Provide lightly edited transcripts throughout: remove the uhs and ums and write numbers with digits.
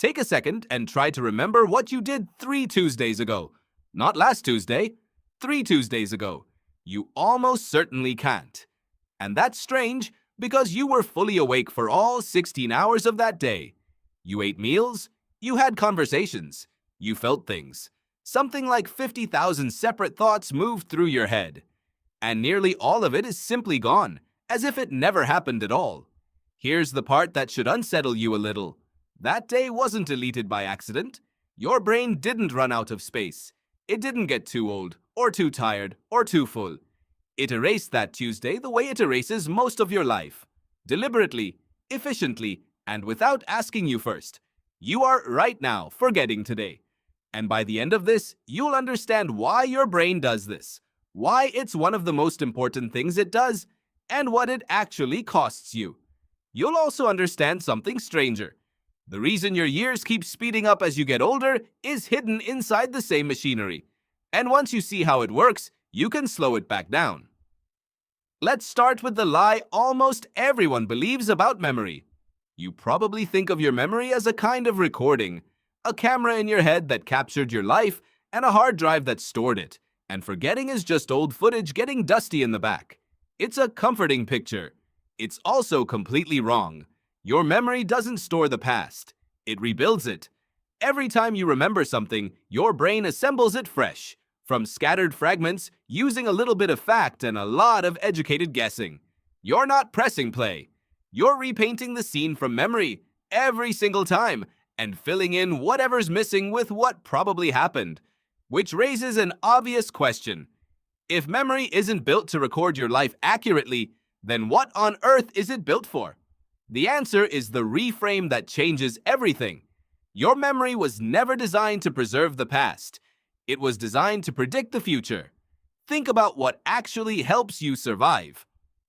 Take a second and try to remember what you did 3 Tuesdays ago. Not last Tuesday, 3 Tuesdays ago. You almost certainly can't. And that's strange because you were fully awake for all 16 hours of that day. You ate meals, you had conversations, you felt things. Something like 50,000 separate thoughts moved through your head. And nearly all of it is simply gone, as if it never happened at all. Here's the part that should unsettle you a little. That day wasn't deleted by accident. Your brain didn't run out of space. It didn't get too old, or too tired, or too full. It erased that Tuesday the way it erases most of your life. Deliberately, efficiently, and without asking you first. You are right now forgetting today. And by the end of this, you'll understand why your brain does this, why it's one of the most important things it does, and what it actually costs you. You'll also understand something stranger. The reason your years keep speeding up as you get older is hidden inside the same machinery. And once you see how it works, you can slow it back down. Let's start with the lie almost everyone believes about memory. You probably think of your memory as a kind of recording, a camera in your head that captured your life and a hard drive that stored it, and forgetting is just old footage getting dusty in the back. It's a comforting picture. It's also completely wrong. Your memory doesn't store the past. It rebuilds it. Every time you remember something, your brain assembles it fresh, from scattered fragments, using a little bit of fact and a lot of educated guessing. You're not pressing play. You're repainting the scene from memory every single time and filling in whatever's missing with what probably happened, which raises an obvious question. If memory isn't built to record your life accurately, then what on earth is it built for? The answer is the reframe that changes everything. Your memory was never designed to preserve the past. It was designed to predict the future. Think about what actually helps you survive.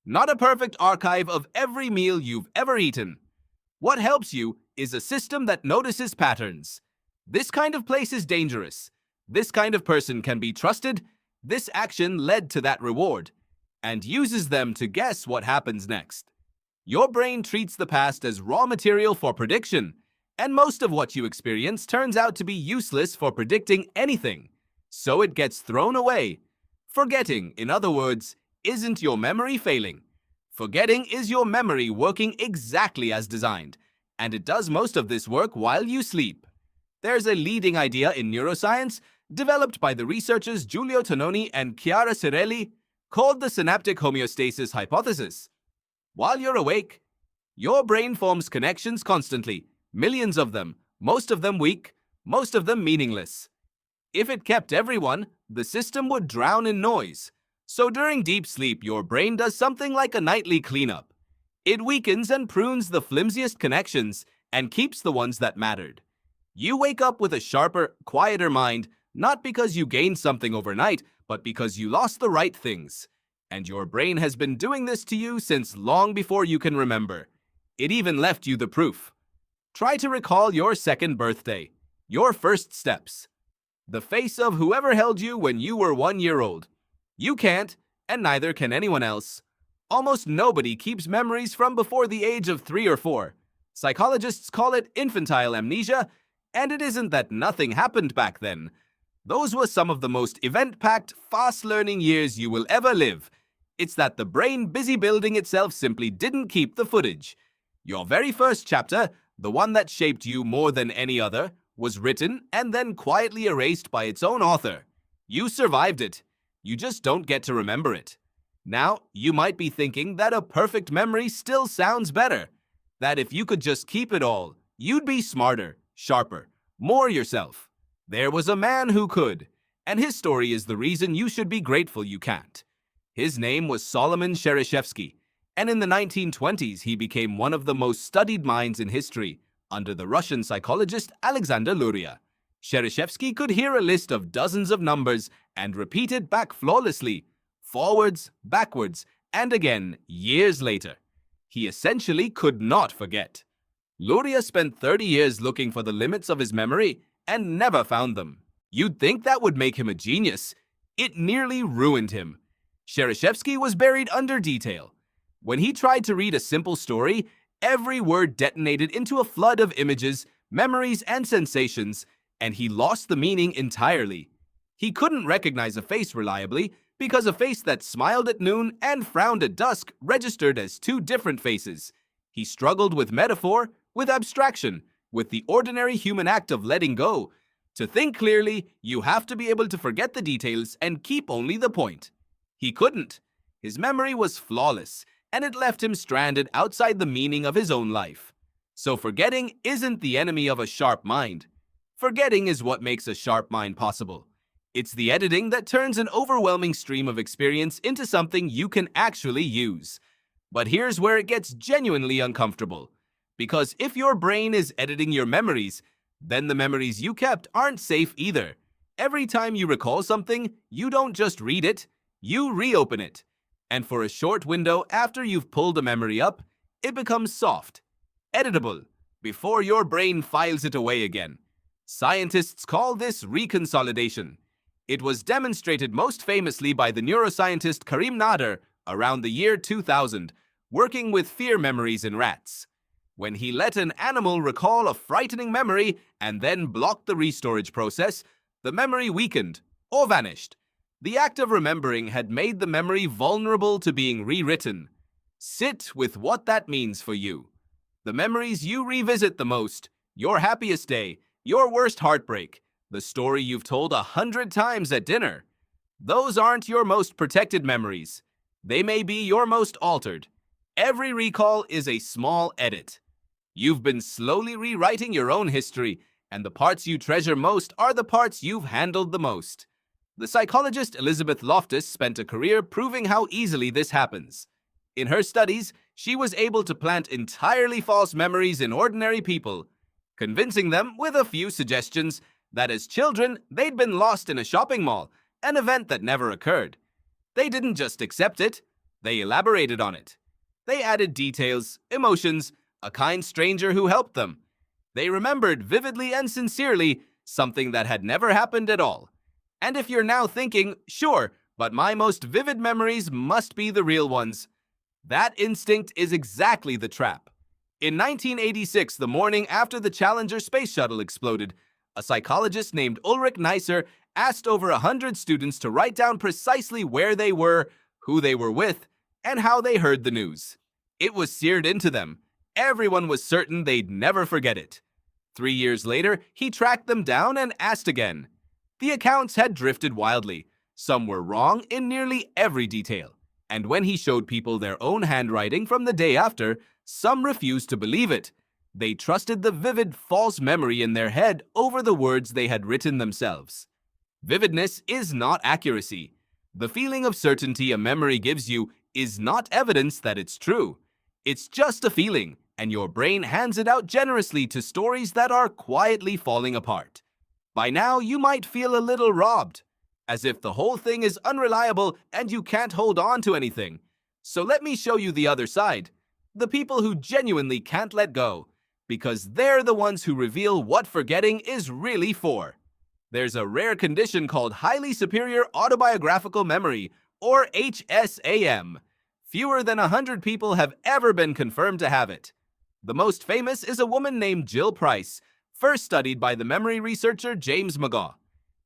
Not a perfect archive of every meal you've ever eaten. What helps you is a system that notices patterns. This kind of place is dangerous. This kind of person can be trusted. This action led to that reward, and uses them to guess what happens next. Your brain treats the past as raw material for prediction, and most of what you experience turns out to be useless for predicting anything, so it gets thrown away. Forgetting, in other words, isn't your memory failing. Forgetting is your memory working exactly as designed, and it does most of this work while you sleep. There's a leading idea in neuroscience, developed by the researchers Giulio Tononi and Neisser Cirelli, called the synaptic homeostasis hypothesis. While you're awake, your brain forms connections constantly, millions of them, most of them weak, most of them meaningless. If it kept everyone, the system would drown in noise. So during deep sleep, your brain does something like a nightly cleanup. It weakens and prunes the flimsiest connections and keeps the ones that mattered. You wake up with a sharper, quieter mind, not because you gained something overnight, but because you lost the right things. And your brain has been doing this to you since long before you can remember. It even left you the proof. Try to recall your second birthday, your first steps, the face of whoever held you when you were 1 year old. You can't, and neither can anyone else. Almost nobody keeps memories from before the age of 3 or 4. Psychologists call it infantile amnesia, and it isn't that nothing happened back then. Those were some of the most event-packed, fast-learning years you will ever live. It's that the brain busy building itself simply didn't keep the footage. Your very first chapter, the one that shaped you more than any other, was written and then quietly erased by its own author. You survived it. You just don't get to remember it. Now, you might be thinking that a perfect memory still sounds better. That if you could just keep it all, you'd be smarter, sharper, more yourself. There was a man who could, and his story is the reason you should be grateful you can't. His name was Solomon Cherysheevsky, and in the 1920s he became one of the most studied minds in history under the Russian psychologist Alexander Luria. Cherysheevsky could hear a list of dozens of numbers and repeat it back flawlessly, forwards, backwards, and again years later. He essentially could not forget. Luria spent 30 years looking for the limits of his memory and never found them. You'd think that would make him a genius. It nearly ruined him. Cherysheevsky was buried under detail. When he tried to read a simple story, every word detonated into a flood of images, memories, and sensations, and he lost the meaning entirely. He couldn't recognize a face reliably because a face that smiled at noon and frowned at dusk registered as two different faces. He struggled with metaphor, with abstraction, with the ordinary human act of letting go. To think clearly, you have to be able to forget the details and keep only the point. He couldn't. His memory was flawless, and it left him stranded outside the meaning of his own life. So forgetting isn't the enemy of a sharp mind. Forgetting is what makes a sharp mind possible. It's the editing that turns an overwhelming stream of experience into something you can actually use. But here's where it gets genuinely uncomfortable. Because if your brain is editing your memories, then the memories you kept aren't safe either. Every time you recall something, you don't just read it, you reopen it. And for a short window after you've pulled a memory up, it becomes soft, editable, before your brain files it away again. Scientists call this reconsolidation. It was demonstrated most famously by the neuroscientist Nader around the year 2000, working with fear memories in rats. When he let an animal recall a frightening memory and then blocked the restorage process, the memory weakened or vanished. The act of remembering had made the memory vulnerable to being rewritten. Sit with what that means for you. The memories you revisit the most, your happiest day, your worst heartbreak, the story you've told 100 times at dinner. Those aren't your most protected memories. They may be your most altered. Every recall is a small edit. You've been slowly rewriting your own history, and the parts you treasure most are the parts you've handled the most. The psychologist Elizabeth Loftus spent a career proving how easily this happens. In her studies, she was able to plant entirely false memories in ordinary people, convincing them with a few suggestions that as children they'd been lost in a shopping mall, an event that never occurred. They didn't just accept it, they elaborated on it. They added details, emotions, a kind stranger who helped them. They remembered vividly and sincerely something that had never happened at all. And if you're now thinking, sure, but my most vivid memories must be the real ones, that instinct is exactly the trap. In 1986, the morning after the Challenger space shuttle exploded, a psychologist named Ulrich Neisser asked over 100 students to write down precisely where they were, who they were with, and how they heard the news. It was seared into them. Everyone was certain they'd never forget it. 3 years later, he tracked them down and asked again. The accounts had drifted wildly. Some were wrong in nearly every detail. And when he showed people their own handwriting from the day after, some refused to believe it. They trusted the vivid, false memory in their head over the words they had written themselves. Vividness is not accuracy. The feeling of certainty a memory gives you is not evidence that it's true. It's just a feeling, and your brain hands it out generously to stories that are quietly falling apart. By now, you might feel a little robbed, as if the whole thing is unreliable and you can't hold on to anything. So let me show you the other side. The people who genuinely can't let go, because they're the ones who reveal what forgetting is really for. There's a rare condition called highly superior autobiographical memory, or HSAM. Fewer than 100 people have ever been confirmed to have it. The most famous is a woman named Jill Price, first studied by the memory researcher James McGaugh.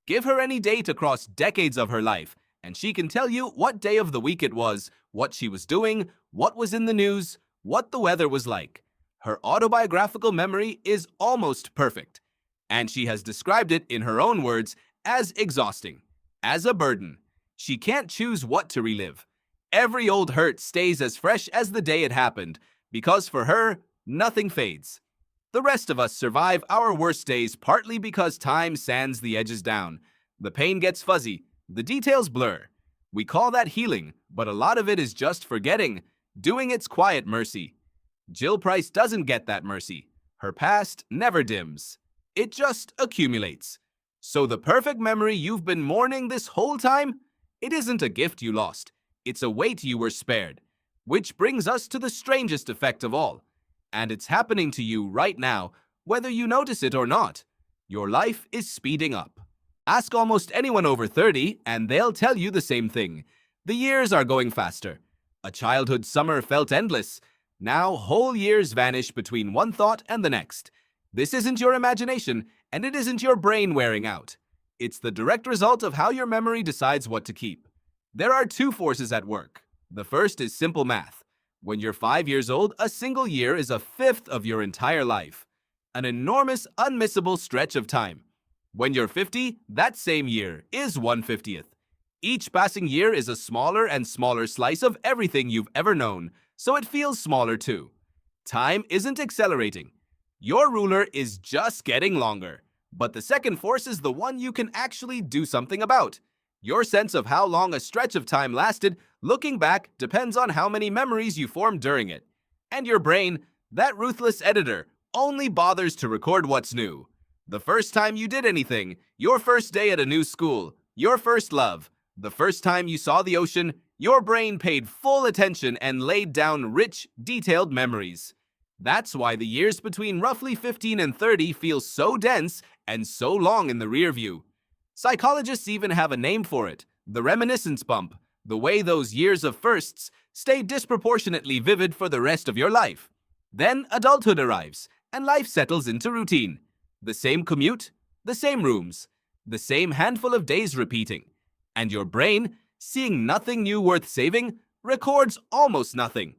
Give her any date across decades of her life, and she can tell you what day of the week it was, what she was doing, what was in the news, what the weather was like. Her autobiographical memory is almost perfect, and she has described it in her own words as exhausting, as a burden. She can't choose what to relive. Every old hurt stays as fresh as the day it happened, because for her, nothing fades. The rest of us survive our worst days partly because time sands the edges down. The pain gets fuzzy, the details blur. We call that healing, but a lot of it is just forgetting, doing its quiet mercy. Jill Price doesn't get that mercy. Her past never dims. It just accumulates. So the perfect memory you've been mourning this whole time? It isn't a gift you lost. It's a weight you were spared. Which brings us to the strangest effect of all. And it's happening to you right now, whether you notice it or not. Your life is speeding up. Ask almost anyone over 30, and they'll tell you the same thing. The years are going faster. A childhood summer felt endless. Now whole years vanish between one thought and the next. This isn't your imagination, and it isn't your brain wearing out. It's the direct result of how your memory decides what to keep. There are two forces at work. The first is simple math. When you're 5 years old, a single year is a fifth of your entire life. An enormous, unmissable stretch of time. When you're 50, that same year is 1/50th. Each passing year is a smaller and smaller slice of everything you've ever known, so it feels smaller too. Time isn't accelerating. Your ruler is just getting longer. But the second force is the one you can actually do something about. Your sense of how long a stretch of time lasted, looking back, depends on how many memories you formed during it. And your brain, that ruthless editor, only bothers to record what's new. The first time you did anything, your first day at a new school, your first love, the first time you saw the ocean, your brain paid full attention and laid down rich, detailed memories. That's why the years between roughly 15 and 30 feel so dense and so long in the rear view. Psychologists even have a name for it, the reminiscence bump, the way those years of firsts stay disproportionately vivid for the rest of your life. Then adulthood arrives, and life settles into routine. The same commute, the same rooms, the same handful of days repeating. And your brain, seeing nothing new worth saving, records almost nothing.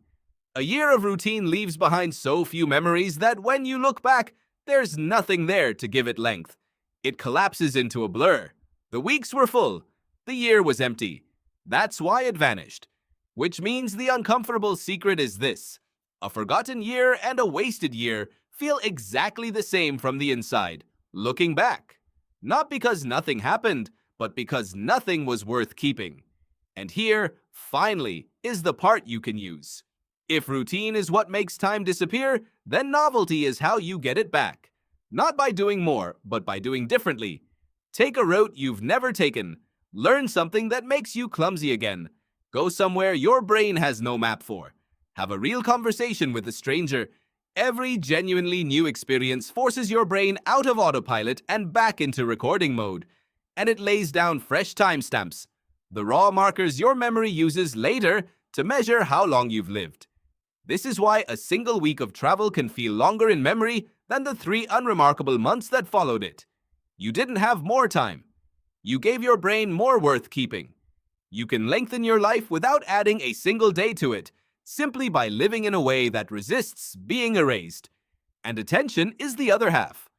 A year of routine leaves behind so few memories that when you look back, there's nothing there to give it length. It collapses into a blur. The weeks were full. The year was empty. That's why it vanished. Which means the uncomfortable secret is this. A forgotten year and a wasted year feel exactly the same from the inside, looking back. Not because nothing happened, but because nothing was worth keeping. And here, finally, is the part you can use. If routine is what makes time disappear, then novelty is how you get it back. Not by doing more, but by doing differently. Take a route you've never taken. Learn something that makes you clumsy again. Go somewhere your brain has no map for. Have a real conversation with a stranger. Every genuinely new experience forces your brain out of autopilot and back into recording mode. And it lays down fresh timestamps, the raw markers your memory uses later to measure how long you've lived. This is why a single week of travel can feel longer in memory than the 3 unremarkable months that followed it. You didn't have more time. You gave your brain more worth keeping. You can lengthen your life without adding a single day to it, simply by living in a way that resists being erased. And attention is the other half.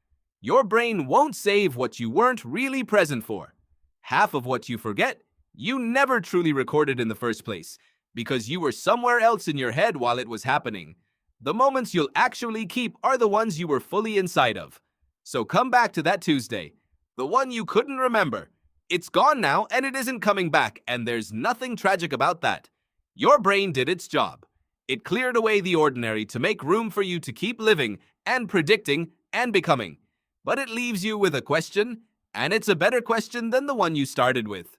Your brain won't save what you weren't really present for. Half of what you forget, you never truly recorded in the first place, because you were somewhere else in your head while it was happening. The moments you'll actually keep are the ones you were fully inside of. So come back to that Tuesday, the one you couldn't remember. It's gone now and it isn't coming back, and there's nothing tragic about that. Your brain did its job. It cleared away the ordinary to make room for you to keep living and predicting and becoming. But it leaves you with a question, and it's a better question than the one you started with.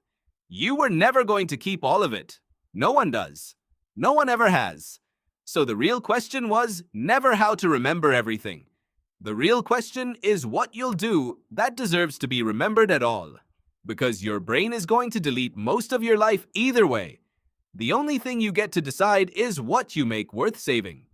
You were never going to keep all of it. No one does. No one ever has. So the real question was never how to remember everything. The real question is what you'll do that deserves to be remembered at all. Because your brain is going to delete most of your life either way. The only thing you get to decide is what you make worth saving.